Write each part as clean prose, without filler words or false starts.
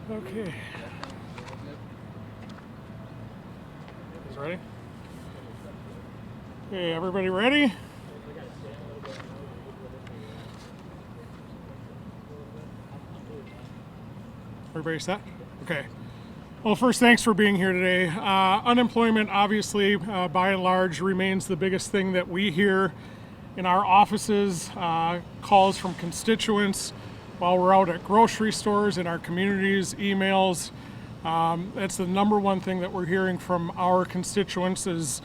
Okay. Is ready? Okay, everybody ready? Everybody set? Okay. Well, first, thanks for being here today. Unemployment, obviously, by and large, remains the biggest thing that we hear in our offices, calls from constituents while we're out at grocery stores, in our communities, emails. That's the number one thing that we're hearing from our constituents is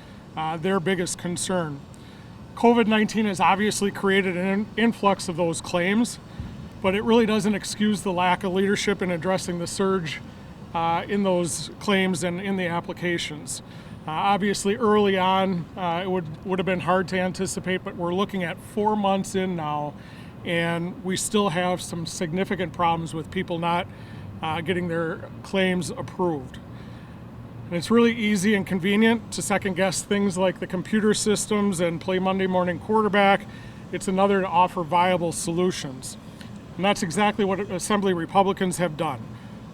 their biggest concern. COVID-19 has obviously created an influx of those claims, but it really doesn't excuse the lack of leadership in addressing the surge in those claims and in the applications. Obviously, early on, it would have been hard to anticipate, but we're looking at 4 months in now, and we still have some significant problems with people not getting their claims approved. And it's really easy and convenient to second guess things like the computer systems and play Monday morning quarterback. It's another to offer viable solutions. And that's exactly what Assembly Republicans have done.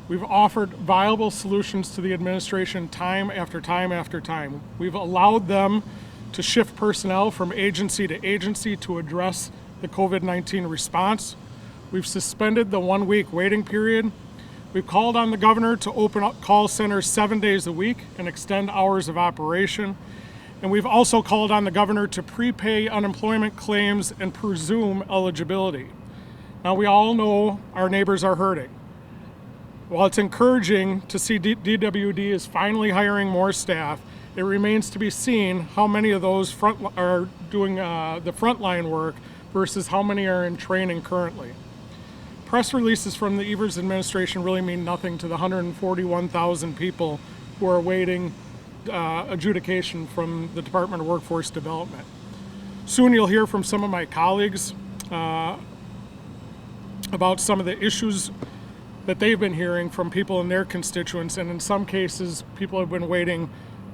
We've offered viable solutions to the administration time after time after time. We've allowed them to shift personnel from agency to agency to address the COVID-19 response. We've suspended the 1-week waiting period. We've called on the governor to open up call centers 7 days a week and extend hours of operation. And we've also called on the governor to prepay unemployment claims and presume eligibility. Now, we all know our neighbors are hurting. While it's encouraging to see DWD is finally hiring more staff, it remains to be seen how many of those are doing the frontline work versus how many are in training currently. Press releases from the Evers administration really mean nothing to the 141,000 people who are awaiting adjudication from the Department of Workforce Development. Soon you'll hear from some of my colleagues about some of the issues that they've been hearing from people in their constituents, and in some cases, people have been waiting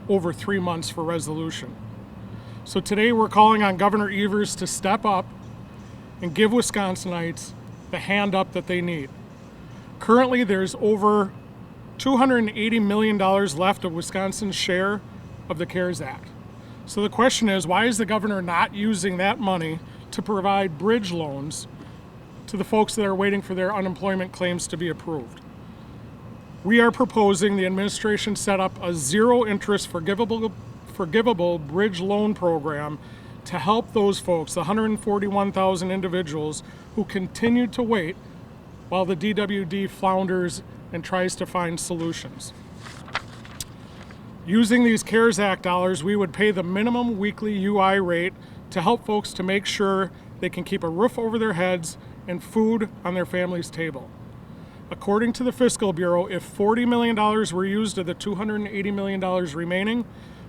over 3 months for resolution. So today we're calling on Governor Evers to step up and give Wisconsinites the hand up that they need. Currently, there's over $280 million left of Wisconsin's share of the CARES Act. So the question is, why is the governor not using that money to provide bridge loans to the folks that are waiting for their unemployment claims to be approved? We are proposing the administration set up a zero-interest forgivable bridge loan program to help those folks, the 141,000 individuals who continue to wait while the DWD flounders and tries to find solutions. Using these CARES Act dollars, we would pay the minimum weekly UI rate to help folks to make sure they can keep a roof over their heads and food on their family's table. According to the Fiscal Bureau, if $40 million were used of the $280 million remaining,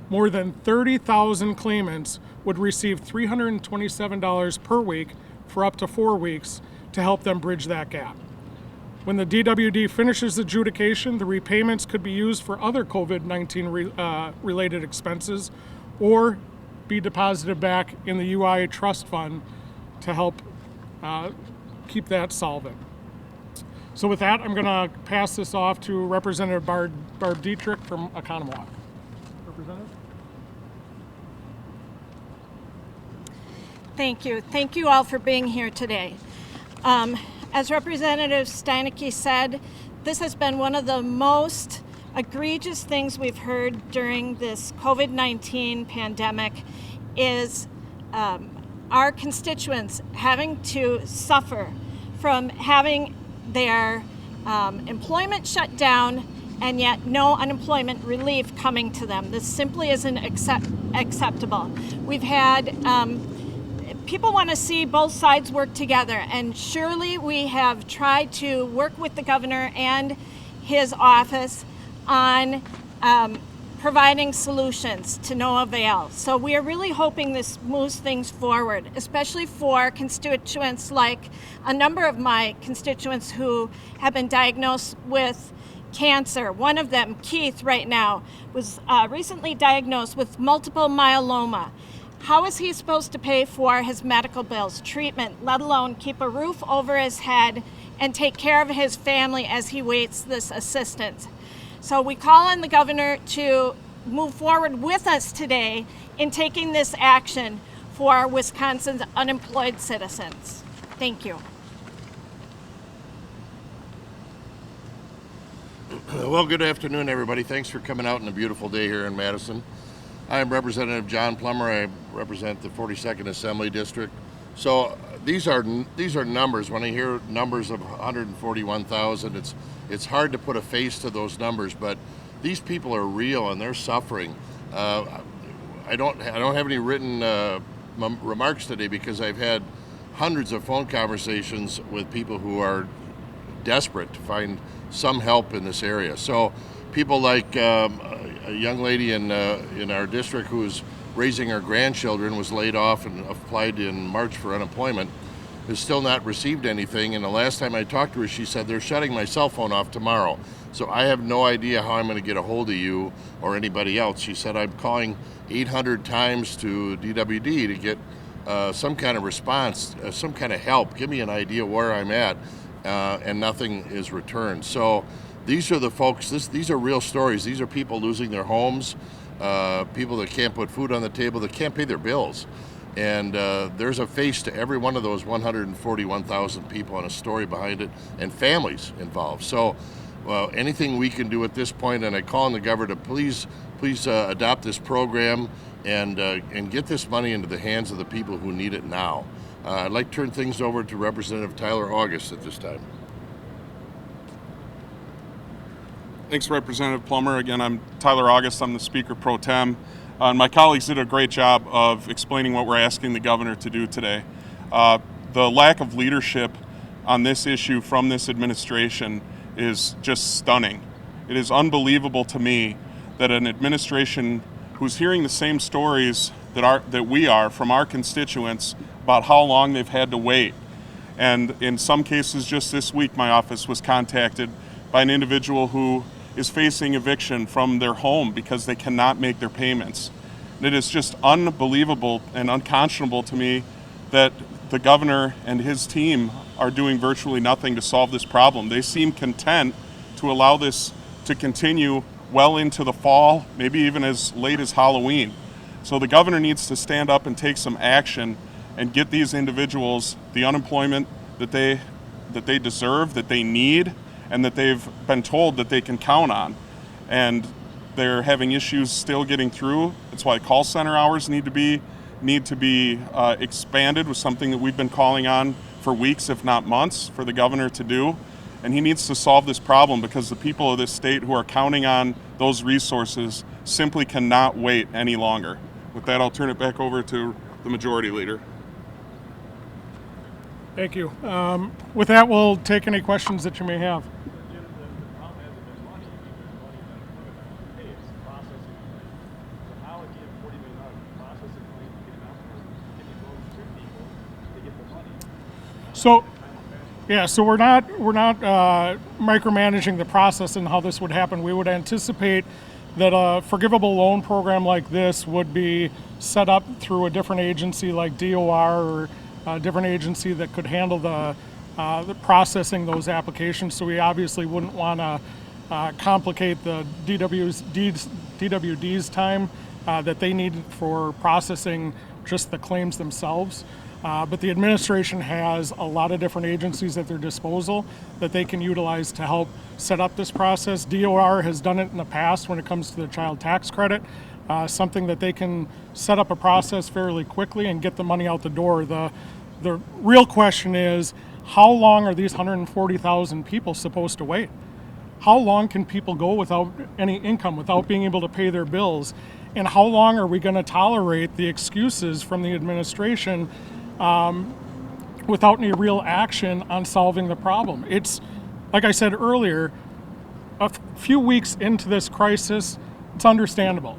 more than 30,000 claimants would receive $327 per week for up to 4 weeks to help them bridge that gap. When the DWD finishes adjudication, the repayments could be used for other COVID-19 related expenses or be deposited back in the UI trust fund to help keep that solvent. So with that, I'm going to pass this off to Representative Barb Dittrich from R-Oconomowoc. Representative? Thank you. Thank you all for being here today. As Representative Steineke said, this has been one of the most egregious things we've heard during this COVID-19 pandemic is our constituents having to suffer from having their employment shut down and yet no unemployment relief coming to them. This simply isn't acceptable. We've had people want to see both sides work together, and surely we have tried to work with the governor and his office on providing solutions to no avail. So we are really hoping this moves things forward, especially for constituents like a number of my constituents who have been diagnosed with cancer. One of them, Keith, right now, was recently diagnosed with multiple myeloma. How is he supposed to pay for his medical bills, treatment, let alone keep a roof over his head and take care of his family as he waits this assistance. So we call on the governor to move forward with us today in taking this action for Wisconsin's unemployed citizens. Thank you. Well, good afternoon, everybody. Thanks for coming out on a beautiful day here in Madison. I'm Representative John Plumer. I represent the 42nd Assembly District. So these are numbers. When I hear numbers of 141,000, it's hard to put a face to those numbers, but these people are real and they're suffering. I don't have any written remarks today because I've had hundreds of phone conversations with people who are desperate to find some help in this area. So people like a young lady in our district who's raising her grandchildren, was laid off and applied in March for unemployment, has still not received anything. And the last time I talked to her, she said, they're shutting my cell phone off tomorrow. So I have no idea how I'm going to get a hold of you or anybody else. She said, I'm calling 800 times to DWD to get some kind of response, some kind of help. Give me an idea where I'm at, and nothing is returned. So these are the folks, these are real stories. These are people losing their homes, people that can't put food on the table, that can't pay their bills. And there's a face to every one of those 141,000 people and a story behind it, and families involved. So anything we can do at this point, and I call on the governor to please adopt this program and get this money into the hands of the people who need it now. I'd like to turn things over to Representative Tyler August at this time. Thanks, Representative Plumer. Again, I'm Tyler August. I'm the Speaker Pro Tem. And my colleagues did a great job of explaining what we're asking the governor to do today. The lack of leadership on this issue from this administration is just stunning. It is unbelievable to me that an administration who's hearing the same stories that we are from our constituents about how long they've had to wait. And in some cases, just this week, my office was contacted by an individual who is facing eviction from their home because they cannot make their payments. And it is just unbelievable and unconscionable to me that the governor and his team are doing virtually nothing to solve this problem. They seem content to allow this to continue well into the fall, maybe even as late as Halloween. So the governor needs to stand up and take some action and get these individuals the unemployment that they deserve, that they need, and that they've been told that they can count on. And they're having issues still getting through. That's why call center hours need to be expanded, with something that we've been calling on for weeks, if not months, for the governor to do. And he needs to solve this problem because the people of this state who are counting on those resources simply cannot wait any longer. With that, I'll turn it back over to the Majority Leader. Thank you. With that, we'll take any questions that you may have. So we're not micromanaging the process and how this would happen. We would anticipate that a forgivable loan program like this would be set up through a different agency like DOR, or a different agency that could handle the processing those applications. So we obviously wouldn't want to complicate the DWD's time that they need for processing just the claims themselves. But the administration has a lot of different agencies at their disposal that they can utilize to help set up this process. DOR has done it in the past when it comes to the child tax credit, something that they can set up a process fairly quickly and get the money out the door. The real question is, how long are these 140,000 people supposed to wait? How long can people go without any income, without being able to pay their bills? And how long are we going to tolerate the excuses from the administration without any real action on solving the problem? It's, like I said earlier, a few weeks into this crisis, it's understandable.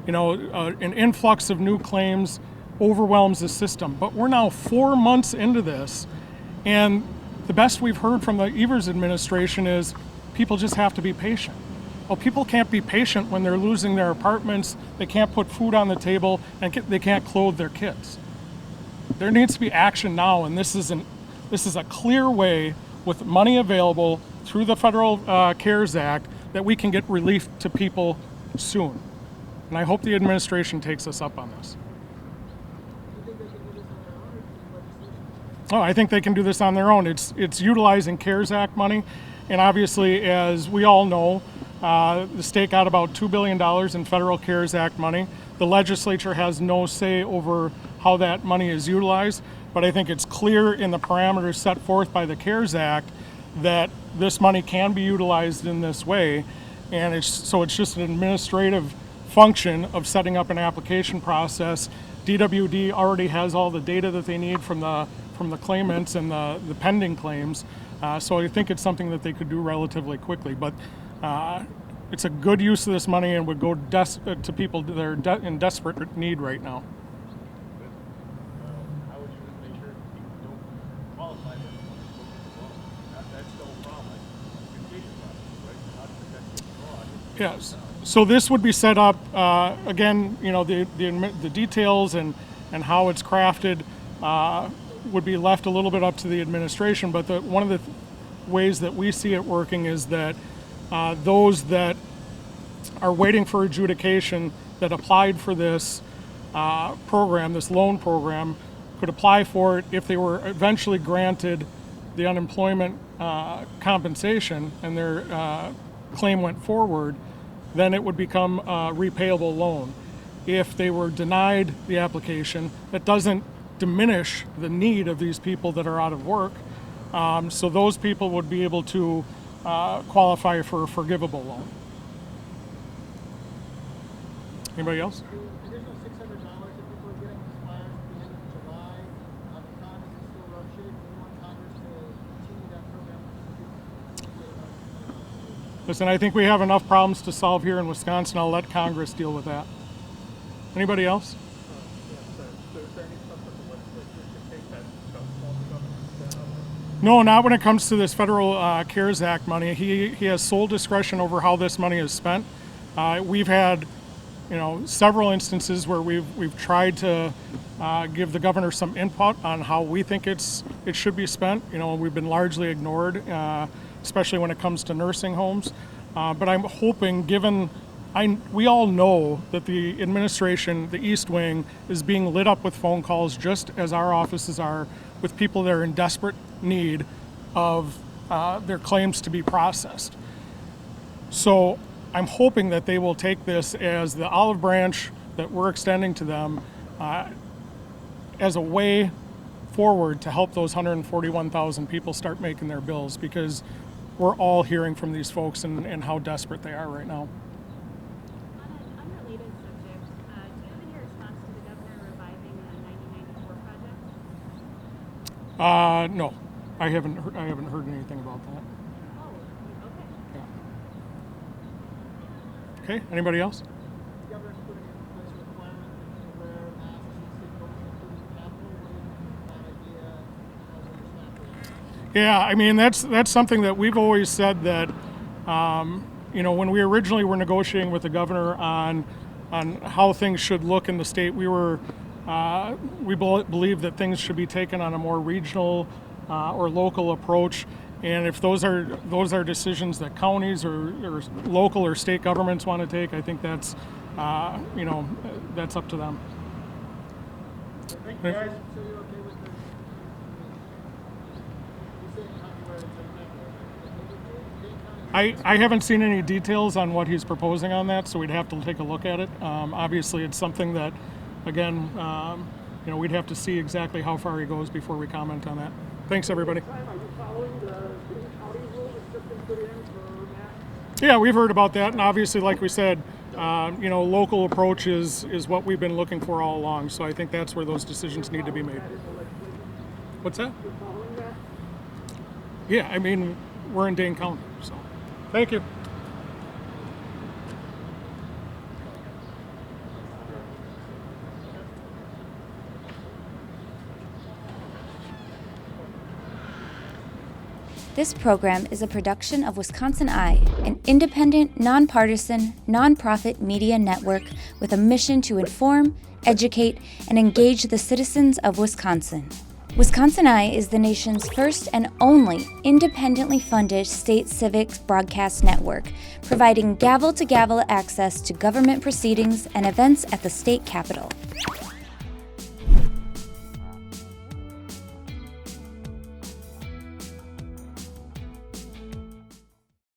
You know, an influx of new claims overwhelms the system. But we're now 4 months into this, and the best we've heard from the Evers administration is people just have to be patient. Well, people can't be patient when they're losing their apartments, they can't put food on the table, and they can't clothe their kids. There needs to be action now, and this is a clear way with money available through the federal CARES Act that we can get relief to people soon. And I hope the administration takes us up on this. Oh, I think they can do this on their own. It's utilizing CARES Act money, and obviously, as we all know, the state got about $2 billion in federal CARES Act money. The legislature has no say over how that money is utilized, but I think it's clear in the parameters set forth by the CARES Act that this money can be utilized in this way, and it's just an administrative function of setting up an application process. DWD already has all the data that they need from the claimants and the pending claims, so I think it's something that they could do relatively quickly. But it's a good use of this money and would go to people that are in desperate need right now. How would you make sure people don't qualify for it? That's still a problem. Like adjudication process, right? How to protect the fraud. Yes. So this would be set up again. You know, the details and how it's crafted would be left a little bit up to the administration. But one of the ways that we see it working is that those that are waiting for adjudication that applied for this program, this loan program, could apply for it if they were eventually granted the unemployment compensation and their claim went forward, then it would become a repayable loan. If they were denied the application, that doesn't diminish the need of these people that are out of work. So those people would be able to qualify for a forgivable loan. Anybody else? The additional $600 that people are getting expires at the end of July. The Congress is still rough shape. We want Congress to continue that program. Listen, I think we have enough problems to solve here in Wisconsin. I'll let Congress deal with that. Anybody else? So is there any stuff that the legislature can take that stuff off the government? No, not when it comes to this federal CARES Act money. He has sole discretion over how this money is spent. We've had, several instances where we've tried to give the governor some input on how we think it should be spent. We've been largely ignored, especially when it comes to nursing homes. But I'm hoping, we all know that the administration, the East Wing, is being lit up with phone calls, just as our offices are, with people that are in desperate need of their claims to be processed. So I'm hoping that they will take this as the olive branch that we're extending to them as a way forward to help those 141,000 people start making their bills, because we're all hearing from these folks and how desperate they are right now. On an unrelated subject, do you have any response to the governor revising the 1994 project? No, I haven't heard anything about that. Oh, okay. Yeah. Okay, anybody else? The governor's putting in place a requirement to wear masks in state buildings, including the Capitol. What do you think of that idea? How's it responded? Yeah, I mean, that's something that we've always said that, when we originally were negotiating with the governor on how things should look in the state, we believe that things should be taken on a more regional or local approach. And if those are decisions that counties or local or state governments want to take, I think that's up to them. Thank you, guys. So you're okay with the? You saying January to I haven't seen any details on what he's proposing on that, so we'd have to take a look at it. Obviously, it's something that, again, we'd have to see exactly how far he goes before we comment on that. Thanks, everybody. Are you following the county rule that's just been put in for masks? Yeah, we've heard about that, and obviously, like we said, local approach is what we've been looking for all along. So I think that's where those decisions need to be made. What's that? You're following that? Yeah, I mean, we're in Dane County, so thank you. This program is a production of WisconsinEye, an independent, nonpartisan, nonprofit media network with a mission to inform, educate, and engage the citizens of Wisconsin. WisconsinEye is the nation's first and only independently funded state civic broadcast network, providing gavel-to-gavel access to government proceedings and events at the state capitol.